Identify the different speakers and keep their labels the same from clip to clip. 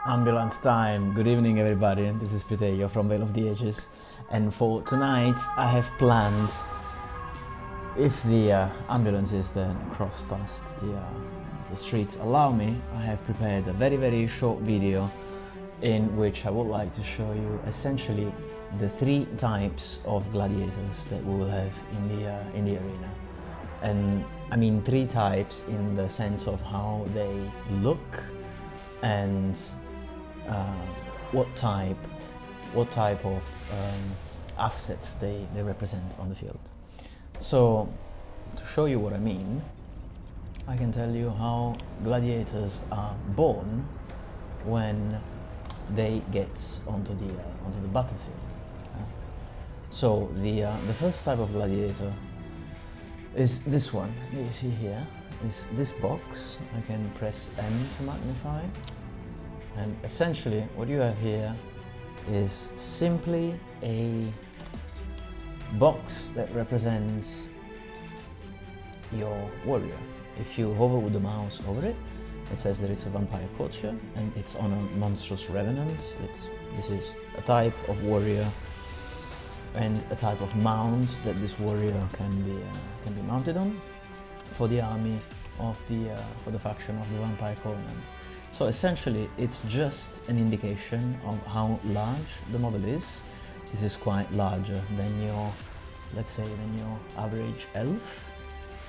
Speaker 1: Ambulance time. Good evening, everybody. This is Daimyo from Veil of the Ages, and for tonight I have planned, if the ambulances then cross past the streets allow me, I have prepared a very short video in which I would like to show you essentially the three types of gladiators that we will have in the arena. And I mean three types in the sense of how they look and what type of assets they represent on the field. So to show you what I mean, I can tell you how gladiators are born when they get onto the battlefield. So the first type of gladiator is this one that you see here. Is this box. I can press M to magnify, and essentially what you have here is simply a box that represents your warrior. If you hover with the mouse over it, it says that it's a vampire courtier and it's on a monstrous revenant. This is a type of warrior and a type of mount that this warrior can be mounted on for the army of for the faction of the Vampire Covenant. So essentially it's just an indication of how large the model is. This is quite larger than your, let's say, than your average elf.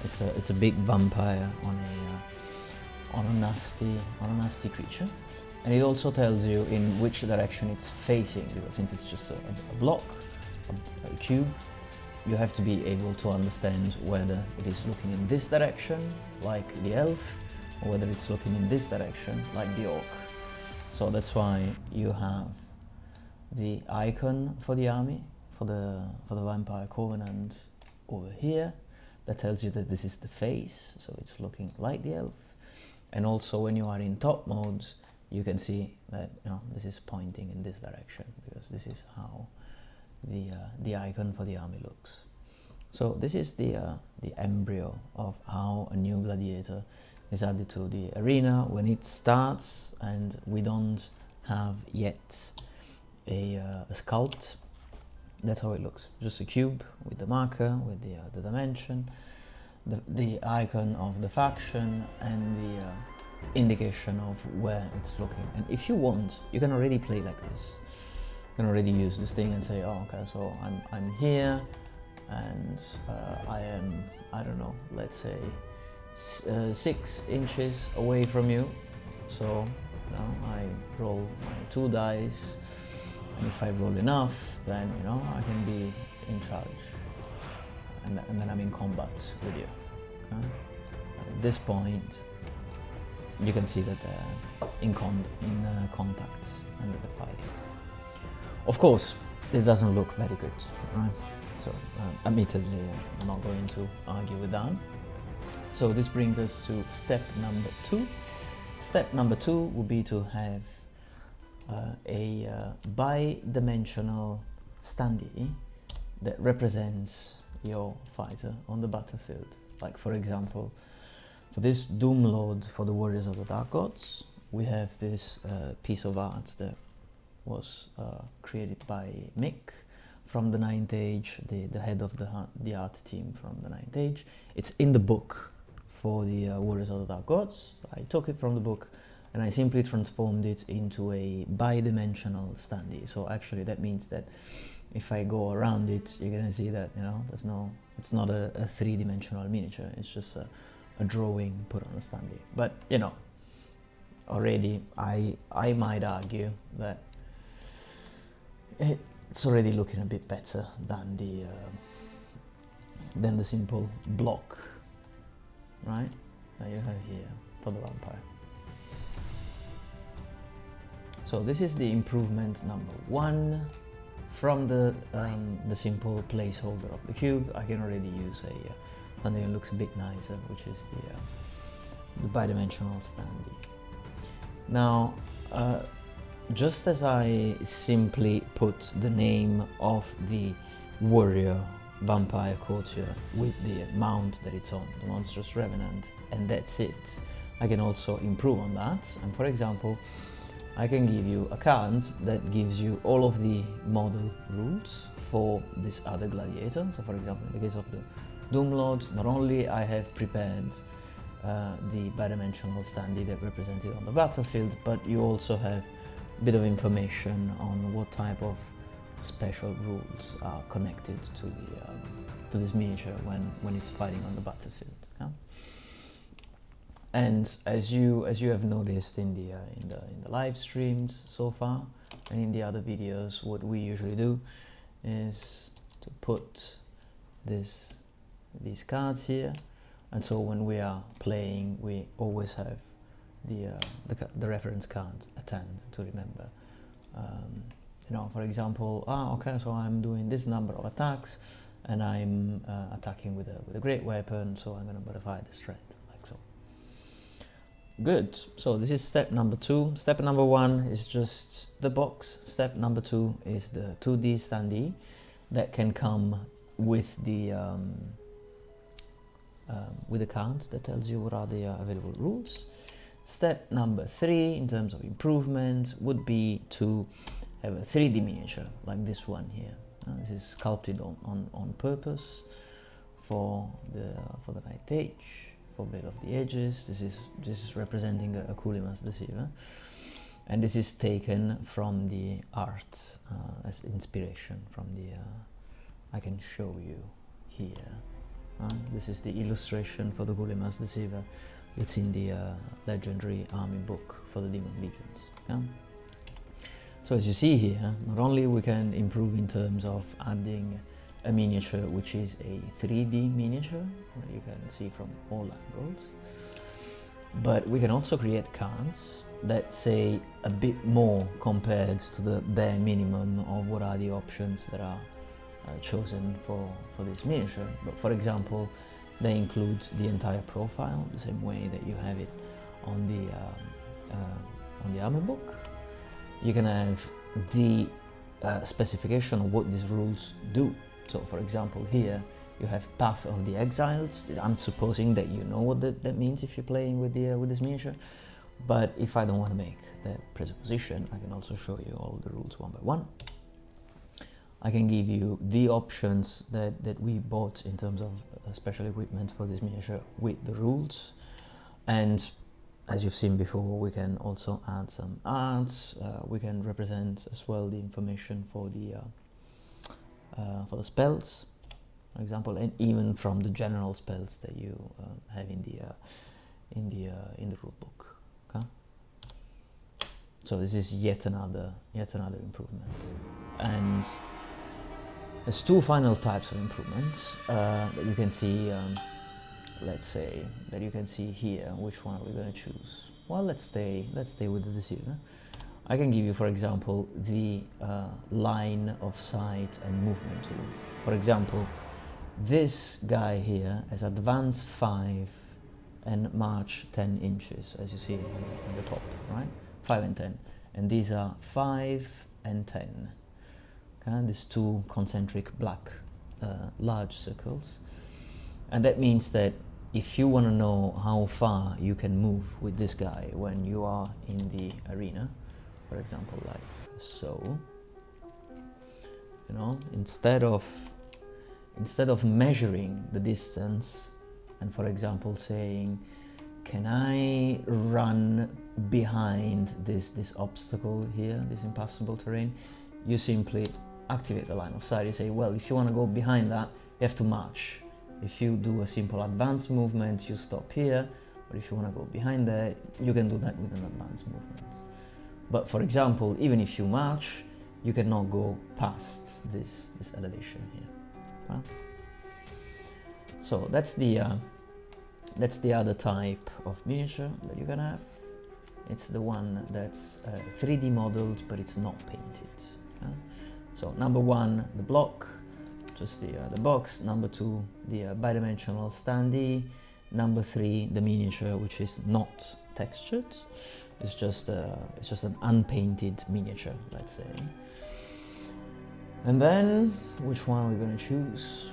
Speaker 1: It's a big vampire on a nasty creature, and it also tells you in which direction it's facing, because since it's just a block, a cube, you have to be able to understand whether it is looking in this direction, like the elf, or whether it's looking in this direction, like the orc. So that's why you have the icon for the army, for the Vampire Covenant over here. That tells you that this is the face, so it's looking like the elf. And also when you are in top mode, you can see that this is pointing in this direction, because this is how the icon for the army looks. So this is the embryo of how a new gladiator is added to the arena when it starts, and we don't have yet a sculpt. That's how it looks, just a cube with the marker, with the dimension, the icon of the faction, and the indication of where it's looking. And if you want, you can already play like this. You can already use this thing and say, oh, okay, so I'm here, and I am, I don't know, let's say 6 inches away from you. So I roll my 2 dice, and if I roll enough, then I can be in charge, and then I'm in combat with you. Okay? At this point, you can see that they're in contact and that they're fighting. Of course, this doesn't look very good, right? So, admittedly, I'm not going to argue with that. So this brings us to step number 2. Step number 2 would be to have a bidimensional standee that represents your fighter on the battlefield. Like, for example, for this Doomlord for the Warriors of the Dark Gods, we have this piece of art that was created by Mick from the 9th Age, the head of the art team from the 9th Age. It's in the book for the Warriors of the Dark Gods. I took it from the book and I simply transformed it into a bidimensional standee. So actually that means that if I go around it, you're gonna see that it's not a 3-dimensional miniature. It's just a drawing put on a standee. But already I might argue that it's already looking a bit better than the simple block, right, that you have here for the vampire. So this is the improvement number 1. From the simple placeholder of the cube, I can already use something that looks a bit nicer, which is the bidimensional standee. Now, just as I simply put the name of the warrior vampire courtier with the mount that it's on, the monstrous revenant, and that's it, I can also improve on that. And for example, I can give you a card that gives you all of the model rules for this other gladiator. So for example, in the case of the Doomlord, not only I have prepared the bidimensional standee that represents it on the battlefield, but you also have a bit of information on what type of special rules are connected to this miniature when it's fighting on the battlefield. Yeah? And as you have noticed in the live streams so far and in the other videos, what we usually do is to put these cards here, and so when we are playing, we always have the reference card at hand to remember. You know, for example, okay, so I'm doing this number of attacks, and I'm attacking with a great weapon, so I'm going to modify the strength, like so. Good. So this is step number 2. Step number 1 is just the box. Step number 2 is the 2D standee that can come with the card that tells you what are the available rules. Step number 3 in terms of improvement would be to have a 3D miniature like this one here. This is sculpted on purpose for the right age. For a bit of the edges. This is representing a Kuulima's Deceiver, and this is taken from the art as inspiration from the I can show you here. This is the illustration for the Kuulima's Deceiver. It's in the legendary army book for the Demon Legions. Yeah? So as you see here, not only we can improve in terms of adding a miniature which is a 3D miniature that you can see from all angles, but we can also create cards that say a bit more compared to the bare minimum of what are the options that are chosen for this miniature. But for example, they include the entire profile, the same way that you have it on the armor book. You can have the specification of what these rules do. So for example, here you have Path of the Exiled. I'm supposing that you know what that means if you're playing with this miniature, but if I don't want to make that presupposition, I can also show you all the rules one by one. I can give you the options that we bought in terms of special equipment for this miniature with the rules, and as you've seen before, we can also add some art. We can represent as well the information for the spells, for example, and even from the general spells that you have in the rule book. Okay? So this is yet another improvement, and there's 2 final types of improvements that you can see. Let's say that you can see here. Which one are we going to choose? Well, let's stay with the Deceiver. I can give you, for example, the line of sight and movement tool. For example, this guy here has advance 5 and march 10 inches, as you see on the top, right? 5 and 10. And these are 5 and 10. Okay? These 2 concentric black large circles. And that means that if you want to know how far you can move with this guy when you are in the arena, for example, like so, you know, instead of measuring the distance and, for example, saying, can I run behind this obstacle here, this impassable terrain, you simply activate the line of sight. You say, well, if you want to go behind that, you have to march. If you do a simple advance movement, you stop here, but if you want to go behind there, you can do that with an advance movement. But for example, even if you march, you cannot go past this elevation here. Okay? So that's the other type of miniature that you can have. It's the one that's 3D modeled, but it's not painted. Okay? So number 1, the block, just the box. Number 2, the bidimensional standee. Number 3, the miniature, which is not textured. It's just an unpainted miniature, let's say. And then, which one are we going to choose?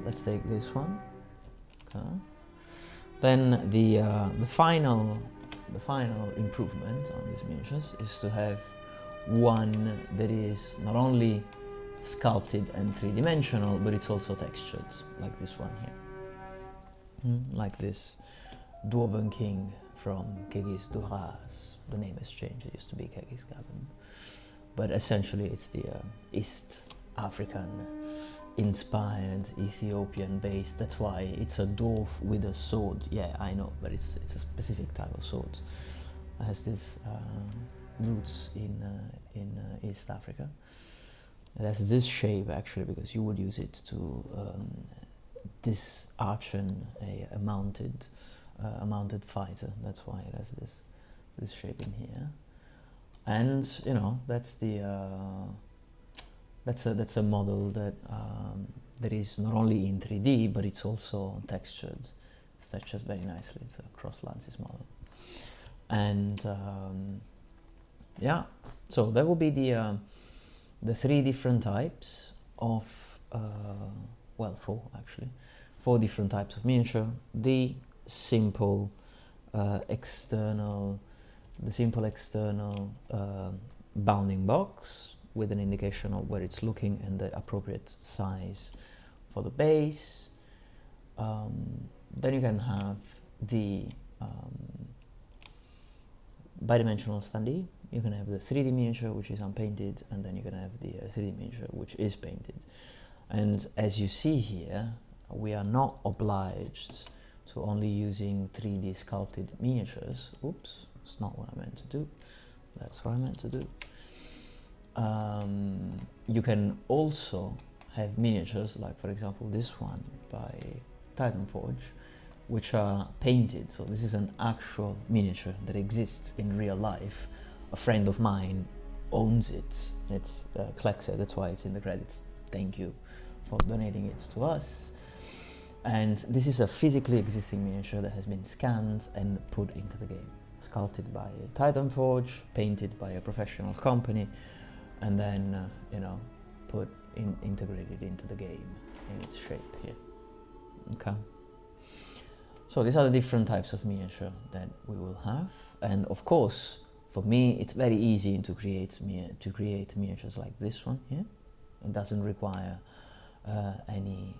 Speaker 1: Let's take this one. Okay. Then the final the final improvement on these miniatures is to have one that is not only sculpted and three-dimensional, but it's also textured, like this one here. Like this Dwarven King from Kegis Duras. The name has changed, it used to be Kegis Gavin. But essentially it's the East African inspired Ethiopian base. That's why it's a dwarf with a sword. Yeah, I know, but it's a specific type of sword. It has these roots in East Africa. It has this shape actually because you would use it to disarchen a mounted fighter. That's why it has this shape in here. And you know, that's a model that that is not only in 3D, but it's also textured. It's textured very nicely. It's a Crosslances model. And yeah, so that would be the three different types of well, four actually, 4 different types of miniature. The simple external bounding box with an indication of where it's looking and the appropriate size for the base. Then you can have the bidimensional standee. You can have the 3D miniature, which is unpainted, and then you can have the 3D miniature, which is painted. And as you see here, we are not obliged to only using 3D sculpted miniatures. Oops, it's not what I meant to do. That's what I meant to do. You can also have miniatures, like for example this one by Titanforge, which are painted. So this is an actual miniature that exists in real life. A friend of mine owns it. It's Klexer, that's why it's in the credits. Thank you for donating it to us. And this is a physically existing miniature that has been scanned and put into the game. Sculpted by Titanforge, painted by a professional company, and then you know, integrated into the game in its shape here. Okay. So these are the different types of miniature that we will have, and of course, for me, it's very easy to create miniatures like this one here. It doesn't require any,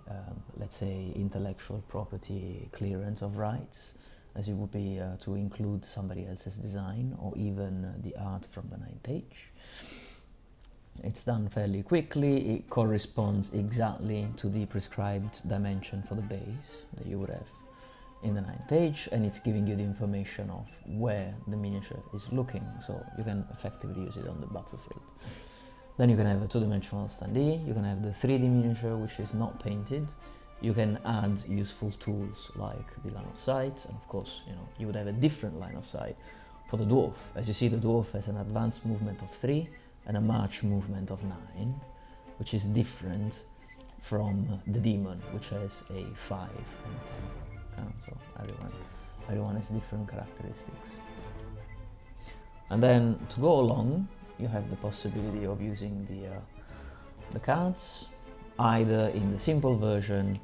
Speaker 1: let's say, intellectual property clearance of rights, as it would be to include somebody else's design or even the art from the 9th age. It's done fairly quickly. It corresponds exactly to the prescribed dimension for the base that you would have in the 9th age, and it's giving you the information of where the miniature is looking, so you can effectively use it on the battlefield. Then you can have a 2-dimensional standee. You can have the 3D miniature, which is not painted. You can add useful tools like the line of sight, and of course, you know, you would have a different line of sight for the dwarf. As you see, the dwarf has an advanced movement of 3 and a march movement of 9, which is different from the demon, which has a 5 and a 10. So everyone has different characteristics. And then to go along, you have the possibility of using the cards either in the simple version,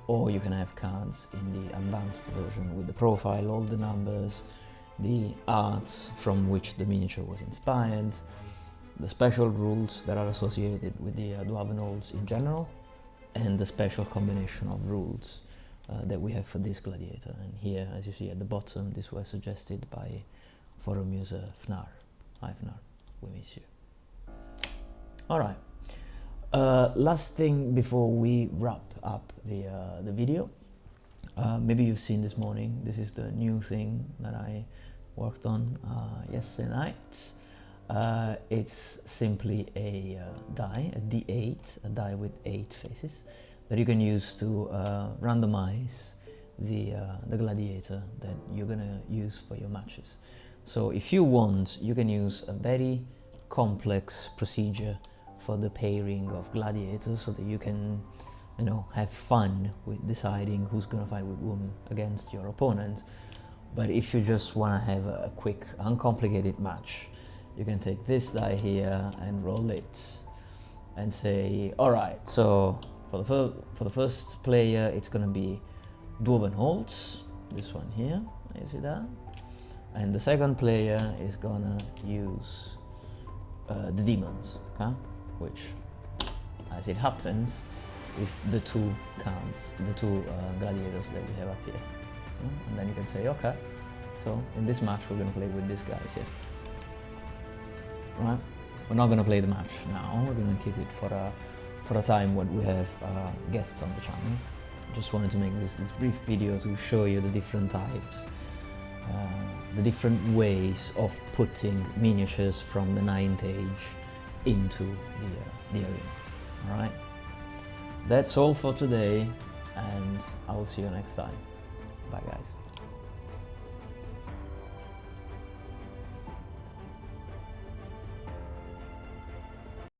Speaker 1: or you can have cards in the advanced version with the profile, all the numbers, the art from which the miniature was inspired, the special rules that are associated with the Dwarven holds in general, and the special combination of rules that we have for this gladiator. And here, as you see at the bottom, this was suggested by forum user Fnar. Hi Fnar, we miss you. Alright, last thing before we wrap up the video. Maybe you've seen this morning, this is the new thing that I worked on yesterday night. It's simply a die, a D8, a die with 8 faces, that you can use to randomize the gladiator that you're gonna use for your matches. So if you want, you can use a very complex procedure for the pairing of gladiators so that you can, you know, have fun with deciding who's gonna fight with whom against your opponent. But if you just wanna have a quick, uncomplicated match, you can take this die here and roll it and say, alright, so for the first player, it's gonna be Dwarven holds, this one here, you see that? and the second player is gonna use the demons, okay? Which, as it happens, is the two cards, the two gladiators that we have up here. Yeah? And then you can say, okay, so in this match we're gonna play with these guys here. Right? We're not gonna play the match now. We're gonna keep it for a time when we have guests on the channel. Just wanted to make this brief video to show you the different types, the different ways of putting miniatures from the 9th age into the arena. All right. That's all for today, and I will see you next time. Bye, guys.